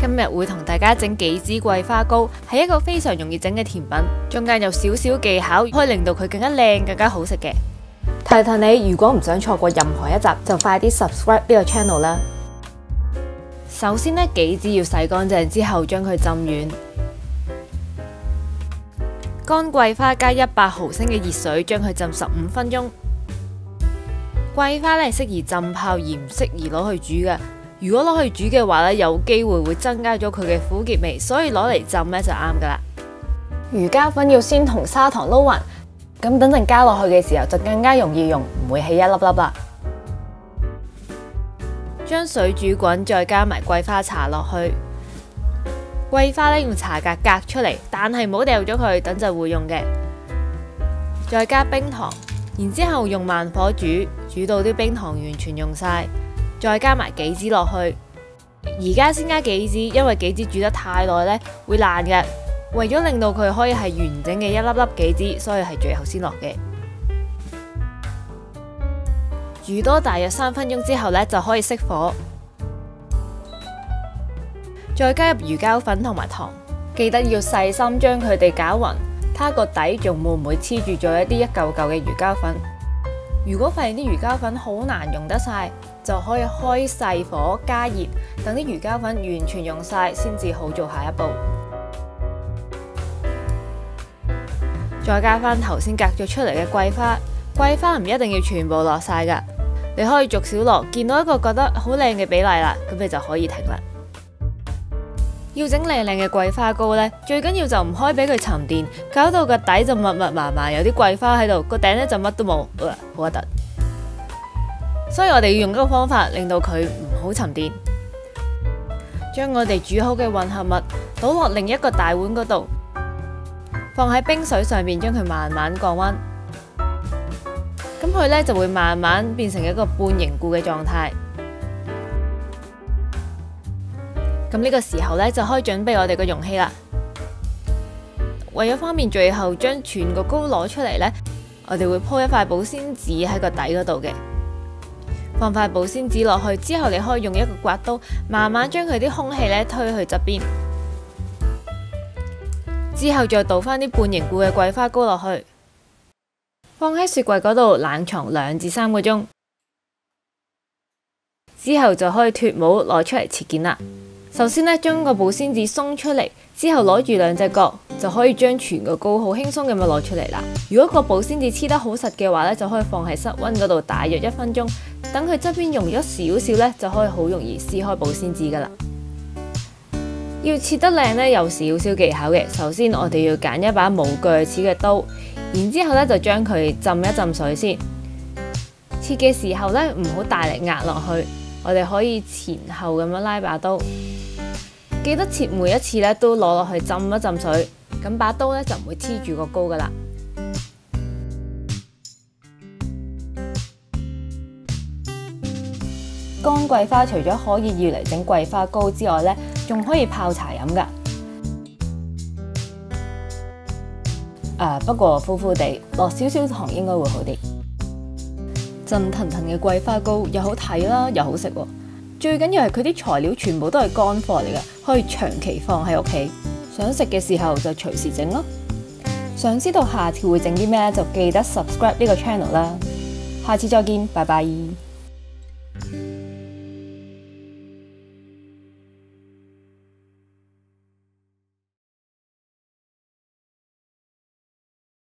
今日會同大家整杞子桂花糕，係一個非常容易整嘅甜品，中間有少少技巧，可以令到佢更加靚、更加好食嘅。提提你，如果唔想錯過任何一集，就快啲 subscribe 呢個 channel 啦。首先呢，杞子要洗乾淨之後，將佢浸軟。乾桂花加100毫升嘅熱水，將佢浸15分鐘。桂花咧適宜浸泡而唔適宜攞去煮嘅。如果攞去煮嘅話咧，有機會會增加咗佢嘅苦澀味，所以攞嚟浸咧就啱噶啦。魚膠粉要先同砂糖撈勻，咁等陣加落去嘅時候就更加容易溶，唔會起一粒粒啦。將水煮滾，再加埋桂花茶落去。桂花咧用茶格隔出嚟，但係唔好掉咗佢，等陣會用嘅。再加冰糖。然之後用慢火煮，煮到啲冰糖完全溶晒，再加埋杞子落去。而家先加杞子，因為杞子煮得太耐呢會爛嘅。為咗令到佢可以係完整嘅一粒粒杞子，所以係最後先落嘅。煮多大約3分鐘之後呢，就可以熄火，再加入魚膠粉同埋糖，記得要細心將佢哋攪勻。睇下個底仲會唔會黐住咗一嚿嚿嘅魚膠粉。如果發現啲魚膠粉好難溶得晒，就可以開細火加熱，等啲魚膠粉完全溶晒，先至好做下一步。再加翻頭先隔咗出嚟嘅桂花，桂花唔一定要全部落晒噶，你可以逐少落，見到一個覺得好靚嘅比例啦，咁你就可以停啦。要整靚靚嘅桂花糕呢，最緊要就唔可以俾佢沉澱，搞到個底就密密麻麻，有啲桂花喺度，個頂呢就乜都冇，好核突。所以我哋要用一個方法，令到佢唔好沉澱。將我哋煮好嘅混合物倒落另一個大碗嗰度，放喺冰水上面，將佢慢慢降溫。咁佢呢就會慢慢變成一個半凝固嘅狀態。咁呢個時候呢，就可以準備我哋個容器啦。為咗方便最後將全個糕攞出嚟呢，我哋會鋪一塊保鮮紙喺個底嗰度嘅。放塊保鮮紙落去之後，你可以用一個刮刀慢慢將佢啲空氣呢推去側邊。之後再倒翻啲半凝固嘅桂花糕落去，放喺雪櫃嗰度冷藏2至3個鐘。之後就可以脫模攞出嚟切件啦。首先呢，將個保鮮紙鬆出嚟，之後攞住2隻角，就可以將全個糕好輕鬆咁樣攞出嚟啦。如果個保鮮紙黐得好實嘅話呢，就可以放喺室溫嗰度大約1分鐘，等佢側邊溶咗少少呢，就可以好容易撕開保鮮紙噶啦。要切得靚呢，有少少技巧嘅。首先我哋要揀一把冇鋸齒嘅刀，然之後呢就將佢浸一浸水先。切嘅時候呢，唔好大力壓落去，我哋可以前後咁樣拉把刀。記得切每一次咧都攞落去浸一浸水，咁把刀咧就唔會黐住個糕噶啦。乾桂花除咗可以要嚟整桂花糕之外咧，仲可以泡茶飲噶。不過苦苦地，落少少糖應該會好啲。震騰騰嘅桂花糕又好睇啦，又好食喎。最緊要係佢啲材料全部都係乾貨嚟㗎，可以長期放喺屋企，想食嘅時候就隨時整咯。想知道下次會整啲咩就記得 subscribe 呢個 channel 啦。下次再見，拜拜。